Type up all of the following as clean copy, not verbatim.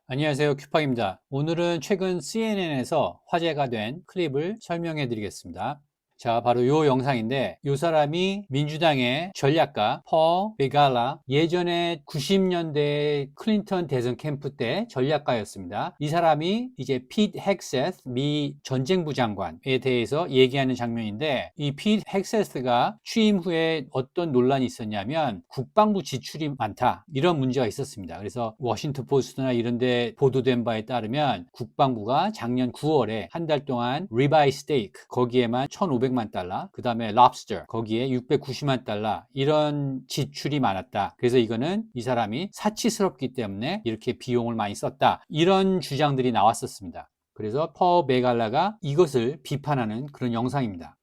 안녕하세요. 큐팍입니다. 오늘은 최근 CNN에서 화제가 된 클립을 설명해 드리겠습니다. 자, 바로 이 영상인데 이 사람이 민주당의 전략가 퍼 베갈라, 예전에 90년대 클린턴 대선 캠프 때 전략가였습니다. 이 사람이 이제 핏 헥세스 미 전쟁부 장관에 대해서 얘기하는 장면인데, 이 핏 헥세스가 취임 후에 어떤 논란이 있었냐면 국방부 지출이 많다, 이런 문제가 있었습니다. 그래서 워싱턴 포스트나 이런 데 보도된 바에 따르면 국방부가 작년 9월에 한 달 동안 리바이 스테이크 거기에만 1,500만 달러, 그 다음에 랍스터 거기에 690만 달러, 이런 지출이 많았다. 그래서 이거는 이 사람이 사치스럽기 때문에 이렇게 비용을 많이 썼다, 이런 주장들이 나왔었습니다. 그래서 퍼 베갈라가 이것을 비판하는 그런 영상입니다.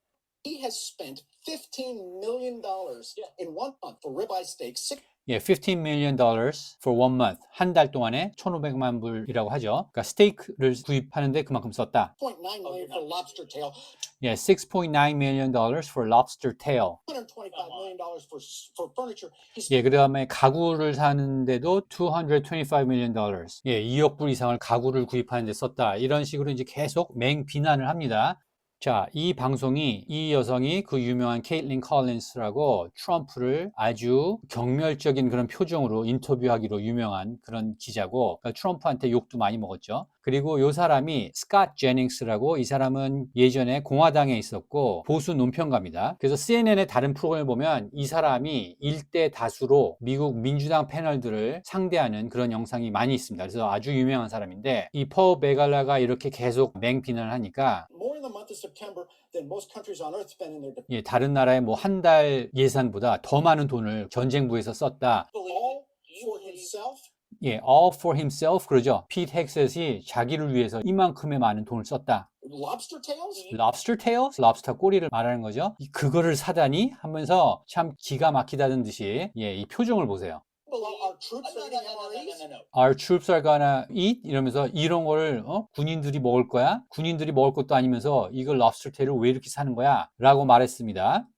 He has spent $15 million in 1 month for ribeye steak. 예, $15 million for 1 month. 한 달 동안에 1,500만 불이라고 하죠. 그러니까 스테이크를 구입하는데 그만큼 썼다. $6.9 million for lobster tail. 예, $6.9 million for lobster tail. $125 million for furniture. 예, 그다음에 가구를 사는데도 $225 million. 예, 2억 불 이상을 가구를 구입하는 데 썼다. 이런 식으로 이제 계속 맹비난을 합니다. 자, 이 방송이, 이 여성이 그 유명한 케이틀린 컬린스라고 트럼프를 아주 경멸적인 그런 표정으로 인터뷰하기로 유명한 그런 기자고, 그러니까 트럼프한테 욕도 많이 먹었죠. 그리고 이 사람이 스캇 제닝스라고, 이 사람은 예전에 공화당에 있었고 보수 논평가입니다. 그래서 CNN의 다른 프로그램을 보면 이 사람이 일대 다수로 미국 민주당 패널들을 상대하는 그런 영상이 많이 있습니다. 그래서 아주 유명한 사람인데, 이 퍼 베갈라가 이렇게 계속 맹비난을 하니까 예, 다른 나라의 뭐 한 달 예산보다 더 많은 돈을 전쟁부에서 썼다. 예, all for himself, 그러죠. 핏 헥셋이 자기를 위해서 이만큼의 많은 돈을 썼다. Lobster tails? Lobster tails? 랍스터 꼬리를 말하는 거죠. 그거를 사다니 하면서 참 기가 막히다는 듯이, 예, 이 표정을 보세요. Our troops are gonna eat? 이러면서 이런 거를 군인들이 먹을 거야? 군인들이 먹을 것도 아니면서 이걸 lobster tail을 왜 이렇게 사는 거야? 라고 말했습니다.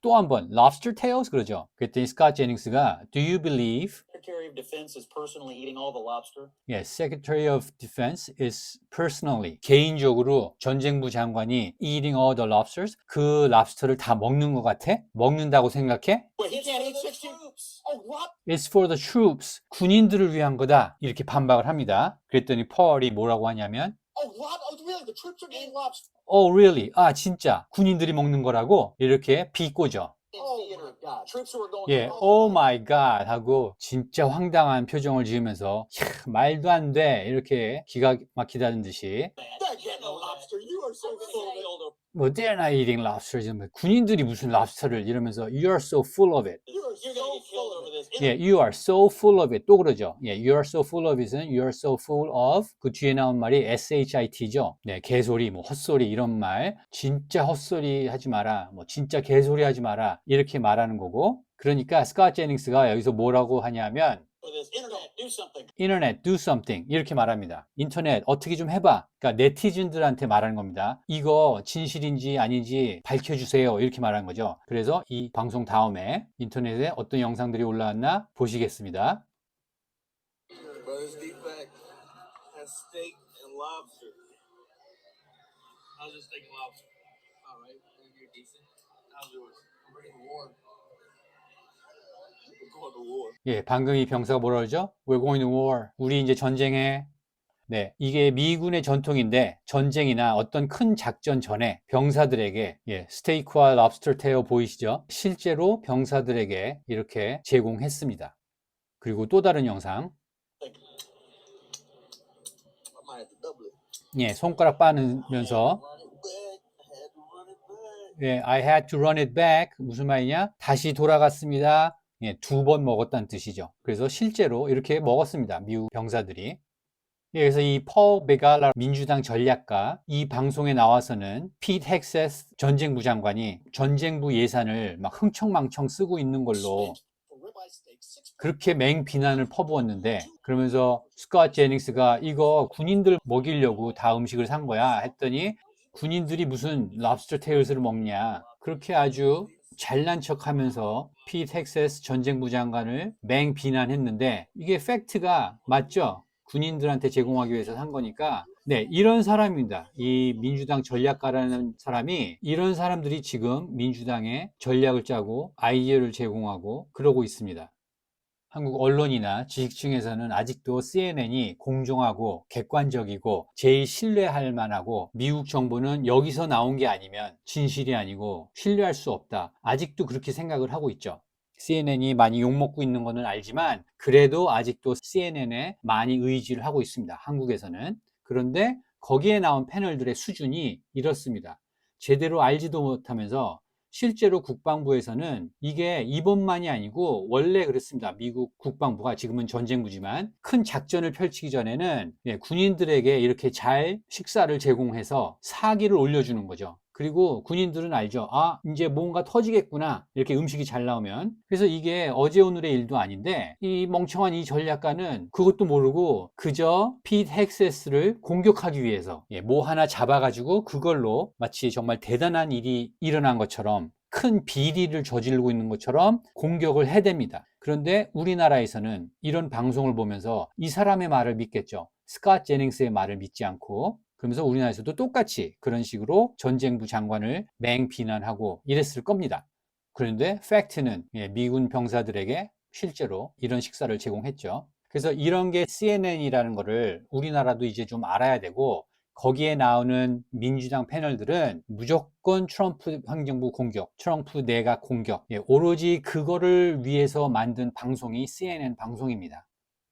또 한 번, lobster tails? 그러죠. 그랬더니 스캇 제닝스가 Do you believe Secretary of Defense is personally eating all the lobster? Yes, Secretary of Defense is personally, 개인적으로 전쟁부 장관이 eating all the lobsters? 그 랍스터를 다 먹는 것 같아? 먹는다고 생각해? He can't eat 16. Oh, what? It's for the troops. 군인들을 위한 거다. 이렇게 반박을 합니다. 그랬더니 펄이 뭐라고 하냐면 Oh, what? Oh, really? The troops are eating lobster. Oh, really? 아, 진짜 군인들이 먹는 거라고 이렇게 비꼬죠. 예, oh my god 하고 진짜 황당한 표정을 지으면서 말도 안 돼, 이렇게 기가 막히다는 듯이. 뭐 they're not eating lobsters. 군인들이 무슨 랍스터를, 이러면서 you are so full of it. 예, you are so full of it. 또 그러죠. 예, you are so full of it은 you are so full of, 그 뒤에 나온 말이 shit죠. 네, 개소리, 뭐 헛소리, 이런 말. 진짜 헛소리 하지 마라, 뭐 진짜 개소리 하지 마라, 이렇게 말하는 거고. 그러니까 스캇 제닝스가 여기서 뭐라고 하냐면 인터넷 do something 이렇게 말합니다. 인터넷 어떻게 좀 해봐. 그러니까 네티즌들한테 말하는 겁니다. 이거 진실인지 아닌지 밝혀주세요, 이렇게 말하는 거죠. 그래서 이 방송 다음에 인터넷에 어떤 영상들이 올라왔나 보시겠습니다. 예, 방금 이 병사가 뭐라 그러죠? We're going to war. 우리 이제 전쟁해. 네, 이게 미군의 전통인데 전쟁이나 어떤 큰 작전 전에 병사들에게, 예, 스테이크와 랍스터 테어 보이시죠? 실제로 병사들에게 이렇게 제공했습니다. 그리고 또 다른 영상. 예, 손가락 빠면서 예, I had to run it back. 무슨 말이냐? 다시 돌아갔습니다. 예, 2번 먹었다는 뜻이죠. 그래서 실제로 이렇게 먹었습니다, 미국 병사들이. 예, 그래서 이 퍼 베갈라 민주당 전략가, 이 방송에 나와서는 핏 헥세스 전쟁부 장관이 전쟁부 예산을 막 흥청망청 쓰고 있는 걸로 그렇게 맹비난을 퍼부었는데, 그러면서 스캇 제닝스가 이거 군인들 먹이려고 다 음식을 산 거야 했더니 군인들이 무슨 랍스터 테일스를 먹냐, 그렇게 아주 잘난 척하면서 피트 헥세스 전쟁부 장관을 맹비난했는데 이게 팩트가 맞죠? 군인들한테 제공하기 위해서 한 거니까. 네, 이런 사람입니다. 이 민주당 전략가라는 사람이, 이런 사람들이 지금 민주당에 전략을 짜고 아이디어를 제공하고 그러고 있습니다. 한국 언론이나 지식층에서는 아직도 CNN이 공정하고 객관적이고 제일 신뢰할 만하고 미국 정보는 여기서 나온 게 아니면 진실이 아니고 신뢰할 수 없다. 아직도 그렇게 생각을 하고 있죠. CNN이 많이 욕먹고 있는 거는 알지만 그래도 아직도 CNN에 많이 의지를 하고 있습니다. 한국에서는. 그런데 거기에 나온 패널들의 수준이 이렇습니다. 제대로 알지도 못하면서 실제로 국방부에서는 이게 이번만이 아니고 원래 그렇습니다. 미국 국방부가 지금은 전쟁부지만 큰 작전을 펼치기 전에는 군인들에게 이렇게 잘 식사를 제공해서 사기를 올려주는 거죠. 그리고 군인들은 알죠. 아, 이제 뭔가 터지겠구나. 이렇게 음식이 잘 나오면. 그래서 이게 어제 오늘의 일도 아닌데 이 멍청한 이 전략가는 그것도 모르고 그저 피트 헥세스를 공격하기 위해서 뭐 하나 잡아가지고 그걸로 마치 정말 대단한 일이 일어난 것처럼 큰 비리를 저지르고 있는 것처럼 공격을 해댑니다. 그런데 우리나라에서는 이런 방송을 보면서 이 사람의 말을 믿겠죠. 스캇 제닝스의 말을 믿지 않고. 그러면서 우리나라에서도 똑같이 그런 식으로 전쟁부 장관을 맹비난하고 이랬을 겁니다. 그런데 팩트는 미군 병사들에게 실제로 이런 식사를 제공했죠. 그래서 이런 게 CNN이라는 거를 우리나라도 이제 좀 알아야 되고, 거기에 나오는 민주당 패널들은 무조건 트럼프 행정부 공격, 트럼프 내각 공격, 오로지 그거를 위해서 만든 방송이 CNN 방송입니다.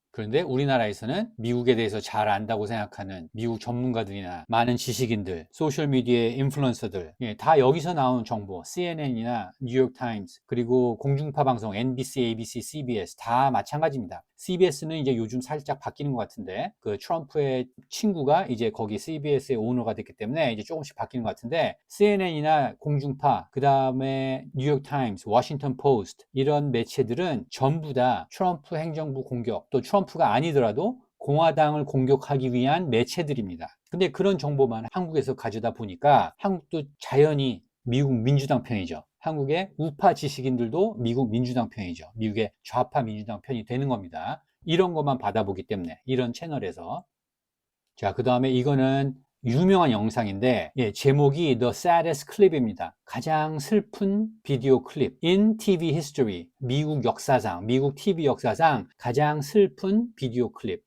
그런데 우리나라에서는 미국에 대해서 잘 안다고 생각하는 미국 전문가들이나 많은 지식인들, 소셜미디어의 인플루언서들, 다 여기서 나온 정보, CNN이나 뉴욕타임스, 그리고 공중파 방송 NBC, ABC, CBS 다 마찬가지입니다. CBS는 이제 요즘 살짝 바뀌는 것 같은데, 그 트럼프의 친구가 이제 거기 CBS의 오너가 됐기 때문에 이제 조금씩 바뀌는 것 같은데, CNN이나 공중파, 그 다음에 뉴욕타임스, 워싱턴 포스트 이런 매체들은 전부 다 트럼프 행정부 공격, 또 트럼프가 아니더라도 공화당을 공격하기 위한 매체들입니다. 근데 그런 정보만 한국에서 가져다 보니까 한국도 자연히 미국 민주당 편이죠. 한국의 우파 지식인들도 미국 민주당 편이죠. 미국의 좌파 민주당 편이 되는 겁니다. 이런 것만 받아보기 때문에, 이런 채널에서. 자, 그 다음에 이거는 유명한 영상인데, 제목이 The Saddest Clip입니다. 가장 슬픈 비디오 클립 in TV history. 미국 역사상, 미국 TV 역사상 가장 슬픈 비디오 클립.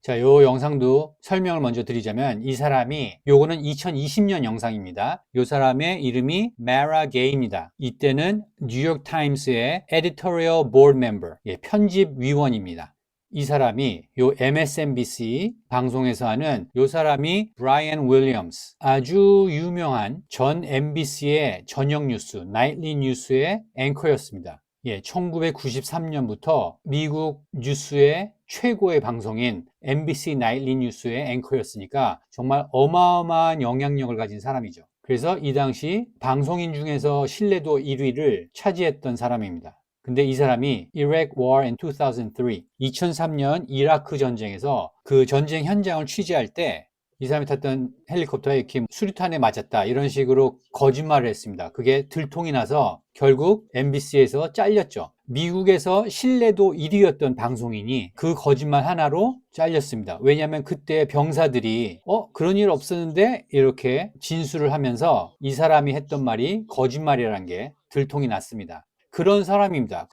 자, 요 영상도 설명을 먼저 드리자면, 이 사람이, 요거는 2020년 영상입니다. 요 사람의 이름이 Mara Gay입니다. 이때는 뉴욕타임스의 Editorial Board Member, 편집위원입니다. 이 사람이 요 MSNBC 방송에서 하는, 요 사람이 브라이언 윌리엄스, 아주 유명한 전 MBC의 저녁 뉴스, 나이트리 뉴스의 앵커였습니다. 1993년부터 미국 뉴스의 최고의 방송인 MBC 나이트리 뉴스의 앵커였으니까 정말 어마어마한 영향력을 가진 사람이죠. 그래서 이 당시 방송인 중에서 신뢰도 1위를 차지했던 사람입니다. 근데 이 사람이 Iraq War in 2003년 이라크 전쟁에서 그 전쟁 현장을 취재할 때 이 사람이 탔던 헬리콥터에 이렇게 수류탄에 맞았다, 이런 식으로 거짓말을 했습니다. 그게 들통이 나서 결국 MBC에서 잘렸죠. 미국에서 신뢰도 1위였던 방송인이 그 거짓말 하나로 잘렸습니다. 왜냐하면 그때 병사들이 그런 일 없었는데 이렇게 진술을 하면서 이 사람이 했던 말이 거짓말이라는 게 들통이 났습니다. 그런 사람입니다.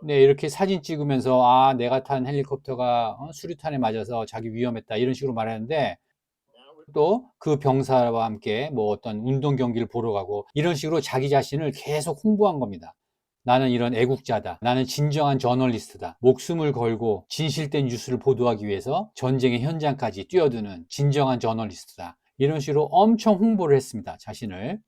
네, 이렇게 사진 찍으면서 내가 탄 헬리콥터가 수류탄에 맞아서 자기 위험했다, 이런 식으로 말하는데, 또 그 병사와 함께 뭐 어떤 운동 경기를 보러 가고 이런 식으로 자기 자신을 계속 홍보한 겁니다. 나는 이런 애국자다. 나는 진정한 저널리스트다. 목숨을 걸고 진실된 뉴스를 보도하기 위해서 전쟁의 현장까지 뛰어드는 진정한 저널리스트다. 이런 식으로 엄청 홍보를 했습니다. 자신을.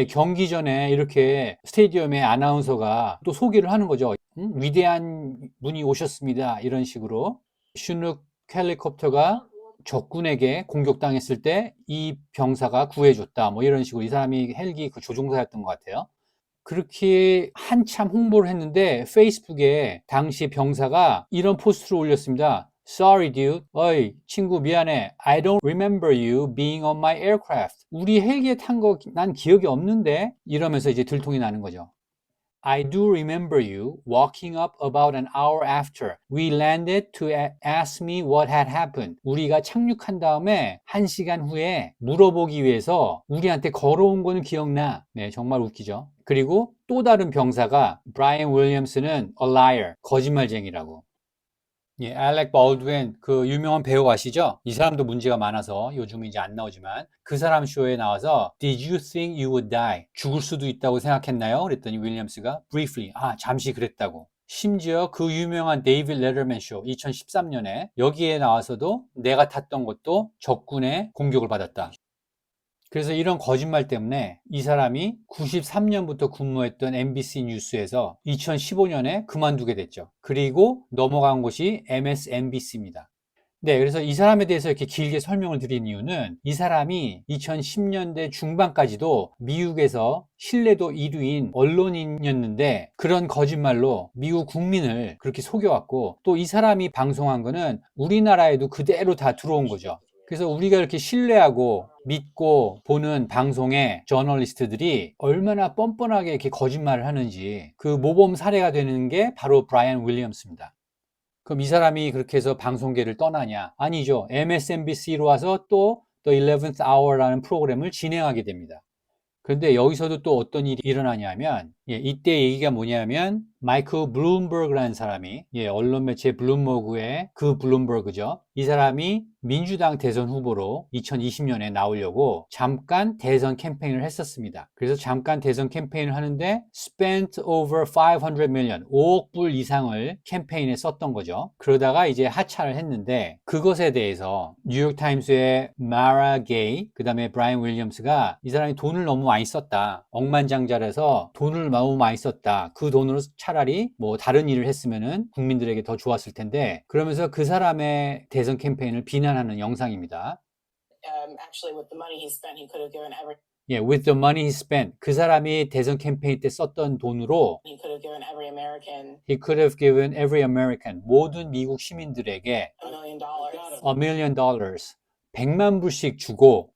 경기 전에 이렇게 스테디움에 아나운서가 또 소개를 하는 거죠. 위대한 분이 오셨습니다, 이런 식으로. 슈눅 헬리콥터가 적군에게 공격당했을 때 이 병사가 구해줬다, 뭐 이런 식으로. 이 사람이 헬기 그 조종사였던 것 같아요. 그렇게 한참 홍보를 했는데 페이스북에 당시 병사가 이런 포스트를 올렸습니다. Sorry, dude. 어이, 친구 미안해. I don't remember you being on my aircraft. 우리 헬기에 탄 거 난 기억이 없는데? 이러면서 이제 들통이 나는 거죠. I do remember you walking up about an hour after we landed to ask me what had happened. 우리가 착륙한 다음에 1시간 후에 물어보기 위해서 우리한테 걸어온 거는 기억나. 네, 정말 웃기죠. 그리고 또 다른 병사가 브라이언 윌리엄스는 a liar, 거짓말쟁이라고. 예, 알렉 볼드윈 그 유명한 배우 아시죠? 이 사람도 문제가 많아서 요즘은 이제 안 나오지만 그 사람 쇼에 나와서 Did you think you would die? 죽을 수도 있다고 생각했나요? 그랬더니 윌리엄스가 briefly 잠시 그랬다고. 심지어 그 유명한 데이빗 레더맨 쇼 2013년에 여기에 나와서도 내가 탔던 것도 적군의 공격을 받았다. 그래서 이런 거짓말 때문에 이 사람이 93년부터 근무했던 MBC 뉴스에서 2015년에 그만두게 됐죠. 그리고 넘어간 곳이 MSNBC입니다. 네, 그래서 이 사람에 대해서 이렇게 길게 설명을 드린 이유는 이 사람이 2010년대 중반까지도 미국에서 신뢰도 1위인 언론인이었는데 그런 거짓말로 미국 국민을 그렇게 속여왔고 또 이 사람이 방송한 거는 우리나라에도 그대로 다 들어온 거죠. 그래서 우리가 이렇게 신뢰하고 믿고 보는 방송의 저널리스트들이 얼마나 뻔뻔하게 이렇게 거짓말을 하는지 그 모범 사례가 되는 게 바로 브라이언 윌리엄스입니다. 그럼 이 사람이 그렇게 해서 방송계를 떠나냐? 아니죠. MSNBC로 와서 또 The 11th Hour라는 프로그램을 진행하게 됩니다. 그런데 여기서도 또 어떤 일이 일어나냐면 이때 얘기가 뭐냐면 마이클 블룸버그라는 사람이 언론 매체 블룸버그의 그 블룸버그죠. 이 사람이 민주당 대선 후보로 2020년에 나오려고 잠깐 대선 캠페인을 했었습니다. 그래서 잠깐 대선 캠페인을 하는데 spent over 500 million, 5억 불 이상을 캠페인에 썼던 거죠. 그러다가 이제 하차를 했는데 그것에 대해서 뉴욕타임스의 마라 게이, 그 다음에 브라이언 윌리엄스가 이 사람이 돈을 너무 많이 썼다. 억만장자라서 돈을 너무 많이 썼다. 그 돈으로 차라리 뭐 다른 일을 했으면은 국민들에게 더 좋았을 텐데 그러면서 그 사람의 대선 캠페인을 비난하는 영상입니다. Actually, with the money he spent, he could have given every. With the money he spent. 그 사람이 대선 캠페인 때 썼던 돈으로 he could have given every American. He could have given every American. 모든 미국 시민들에게 $1 million. $1 million. 100만 불씩 주고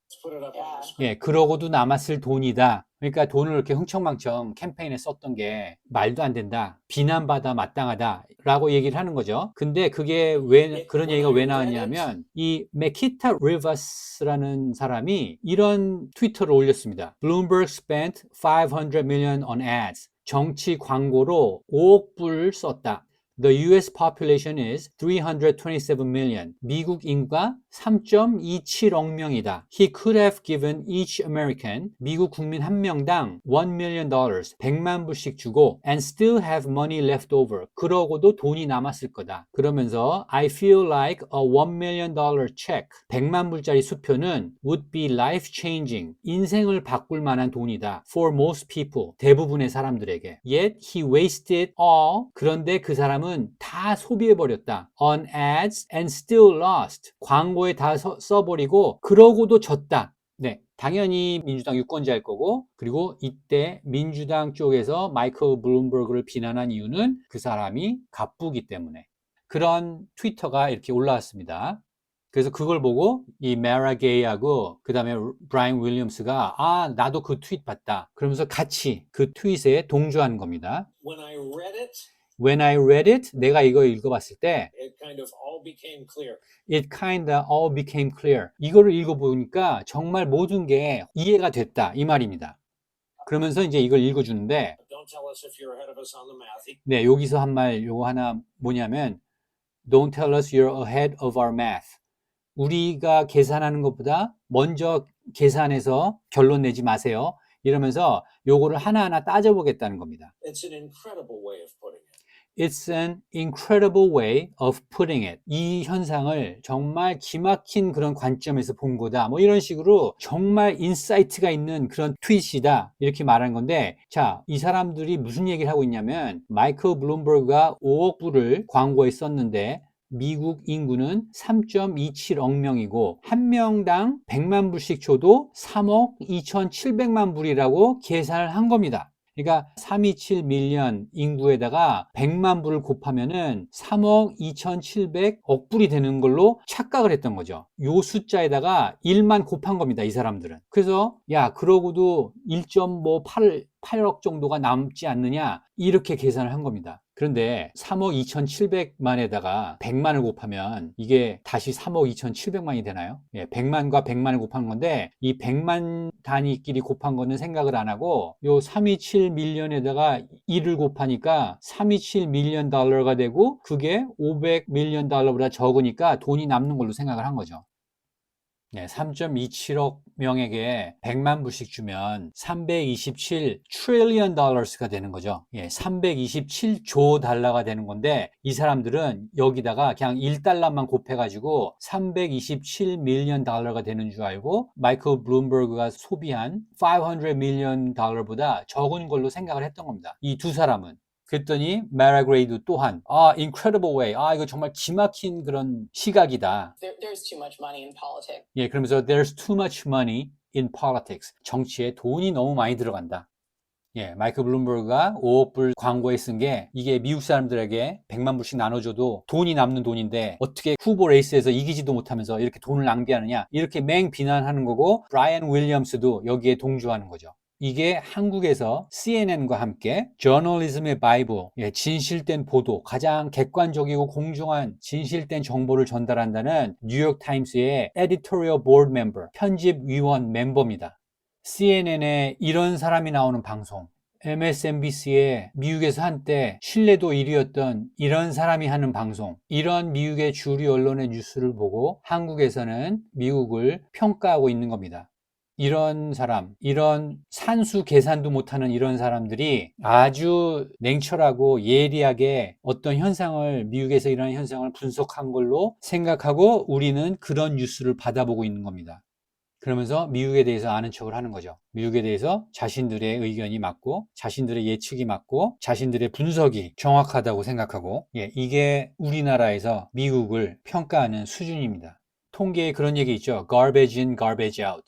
그러고도 남았을 돈이다. 그러니까 돈을 이렇게 흥청망청 캠페인에 썼던 게 말도 안 된다. 비난받아 마땅하다. 라고 얘기를 하는 거죠. 근데 그게 왜, 그런 얘기가 왜 나왔냐면 이 메키타 리버스라는 사람이 이런 트위터를 올렸습니다. Bloomberg spent 500 million on ads. 정치 광고로 5억 불을 썼다. The US population is 327 million. 미국 인구가 3.27억 명이다. He could have given each American, 미국 국민 한 명당 $1 million, 100만 불씩 주고 and still have money left over. 그러고도 돈이 남았을 거다. 그러면서 I feel like a $1 million check, 100만 불짜리 수표는 would be life-changing. 인생을 바꿀 만한 돈이다. For most people, 대부분의 사람들에게. Yet he wasted all. 그런데 그 사람은 다 소비해버렸다. On ads and still lost. 광고에 다 써버리고 그러고도 졌다. 네, 당연히 민주당 유권자일 거고 그리고 이때 민주당 쪽에서 마이클 블룸버그를 비난한 이유는 그 사람이 가쁘기 때문에 그런 트위터가 이렇게 올라왔습니다. 그래서 그걸 보고 이 메라 게이하고 그 다음에 브라이언 윌리엄스가 나도 그 트윗 봤다. 그러면서 같이 그 트윗에 동조하는 겁니다. When I read it, 내가 이거 읽어봤을 때 It kind of all became clear. It kind of all became clear. 이거를 읽어보니까 정말 모든 게 이해가 됐다 이 말입니다. 그러면서 이제 이걸 읽어주는데 Don't tell us if you're ahead of us on the math. 네, 여기서 한 말 요거 하나 뭐냐면 Don't tell us you're ahead of our math. 우리가 계산하는 것보다 먼저 계산해서 결론 내지 마세요. 이러면서 요거를 하나하나 따져보겠다는 겁니다. It's an incredible way of putting it. It's an incredible way of putting it. 이 현상을 정말 기막힌 그런 관점에서 본 거다. 뭐 이런 식으로 정말 인사이트가 있는 그런 트윗이다. 이렇게 말한 건데 자, 이 사람들이 무슨 얘기를 하고 있냐면 마이클 블룸버그가 5억 불을 광고에 썼는데 미국 인구는 3.27억 명이고 한 명당 100만 불씩 줘도 3억 2,700만 불이라고 계산을 한 겁니다. 그러니까 327 밀리언 인구에다가 100만 불을 곱하면은 3억 2,700억 불이 되는 걸로 착각을 했던 거죠. 요 숫자에다가 1만 곱한 겁니다, 이 사람들은. 그래서 야, 그러고도 1.8억 정도가 남지 않느냐, 이렇게 계산을 한 겁니다. 그런데 3억 2,700만에다가 100만을 곱하면 이게 다시 3억 2,700만이 되나요? 예, 100만과 100만을 곱한 건데 이 100만 단위끼리 곱한 거는 생각을 안 하고 요 327 밀리언에다가 1을 곱하니까 327 밀리언 달러가 되고 그게 500 밀리언 달러보다 적으니까 돈이 남는 걸로 생각을 한 거죠. 네, 3.27억 명에게 100만 불씩 주면 327 trillion dollars가 되는 거죠. 예, 327조 달러가 되는 건데 이 사람들은 여기다가 그냥 1달러만 곱해가지고 327 million 달러가 되는 줄 알고 마이클 블룸버그가 소비한 500 million 달러보다 적은 걸로 생각을 했던 겁니다. 이 두 사람은. 그랬더니 메라그레이도 또한 incredible way. 이거 정말 기막힌 그런 시각이다. There's too much money in politics. 예, 그러면서 there's too much money in politics. 정치에 돈이 너무 많이 들어간다. 예, 마이클 블룸버그가 5억 불 광고에 쓴 게 이게 미국 사람들에게 100만 불씩 나눠줘도 돈이 남는 돈인데 어떻게 후보 레이스에서 이기지도 못하면서 이렇게 돈을 낭비하느냐, 이렇게 맹 비난하는 거고 브라이언 윌리엄스도 여기에 동조하는 거죠. 이게 한국에서 CNN과 함께 저널리즘의 바이블, 진실된 보도, 가장 객관적이고 공정한 진실된 정보를 전달한다는 뉴욕타임스의 에디토리얼 보드 멤버, 편집위원 멤버입니다. CNN에 이런 사람이 나오는 방송, MSNBC에 미국에서 한때 신뢰도 1위였던 이런 사람이 하는 방송, 이런 미국의 주류 언론의 뉴스를 보고 한국에서는 미국을 평가하고 있는 겁니다. 이런 사람, 이런 산수 계산도 못하는 이런 사람들이 아주 냉철하고 예리하게 어떤 현상을, 미국에서 일어나는 현상을 분석한 걸로 생각하고 우리는 그런 뉴스를 받아보고 있는 겁니다. 그러면서 미국에 대해서 아는 척을 하는 거죠. 미국에 대해서 자신들의 의견이 맞고 자신들의 예측이 맞고 자신들의 분석이 정확하다고 생각하고, 이게 우리나라에서 미국을 평가하는 수준입니다. 통계에 그런 얘기 있죠. garbage in, garbage out.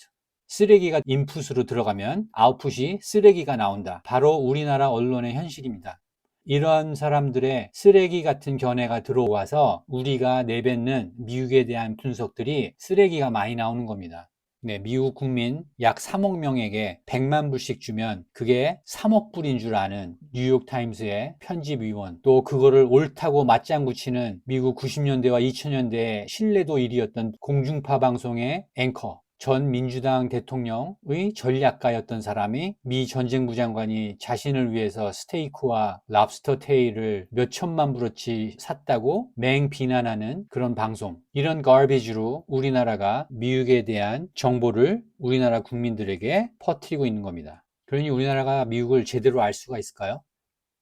쓰레기가 인풋으로 들어가면 아웃풋이 쓰레기가 나온다. 바로 우리나라 언론의 현실입니다. 이런 사람들의 쓰레기 같은 견해가 들어와서 우리가 내뱉는 미국에 대한 분석들이 쓰레기가 많이 나오는 겁니다. 네, 미국 국민 약 3억 명에게 100만 불씩 주면 그게 3억 불인 줄 아는 뉴욕타임스의 편집위원, 또 그거를 옳다고 맞장구 치는 미국 90년대와 2000년대의 신뢰도 1위였던 공중파 방송의 앵커, 전 민주당 대통령의 전략가였던 사람이 미 전쟁부 장관이 자신을 위해서 스테이크와 랍스터 테일을 몇 천만 불어치 샀다고 맹 비난하는 그런 방송, 이런 garbage로 우리나라가 미국에 대한 정보를 우리나라 국민들에게 퍼뜨리고 있는 겁니다. 그러니 우리나라가 미국을 제대로 알 수가 있을까요?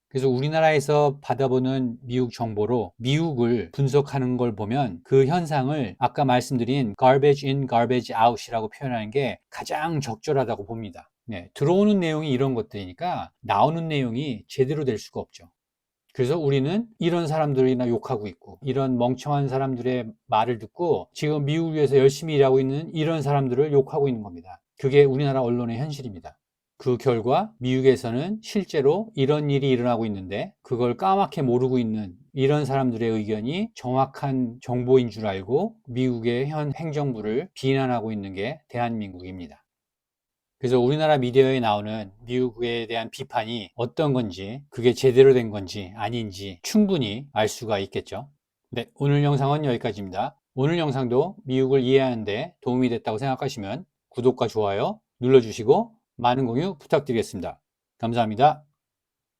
그래서 우리나라에서 받아보는 미국 정보로 미국을 분석하는 걸 보면 그 현상을 아까 말씀드린 garbage in, garbage out이라고 표현하는 게 가장 적절하다고 봅니다. 네, 들어오는 내용이 이런 것들이니까 나오는 내용이 제대로 될 수가 없죠. 그래서 우리는 이런 사람들이나 욕하고 있고 이런 멍청한 사람들의 말을 듣고 지금 미국 위해서 열심히 일하고 있는 이런 사람들을 욕하고 있는 겁니다. 그게 우리나라 언론의 현실입니다. 그 결과 미국에서는 실제로 이런 일이 일어나고 있는데 그걸 까맣게 모르고 있는 이런 사람들의 의견이 정확한 정보인 줄 알고 미국의 현 행정부를 비난하고 있는 게 대한민국입니다. 그래서 우리나라 미디어에 나오는 미국에 대한 비판이 어떤 건지, 그게 제대로 된 건지 아닌지 충분히 알 수가 있겠죠. 네, 오늘 영상은 여기까지입니다. 오늘 영상도 미국을 이해하는 데 도움이 됐다고 생각하시면 구독과 좋아요 눌러주시고 많은 공유 부탁드리겠습니다. 감사합니다.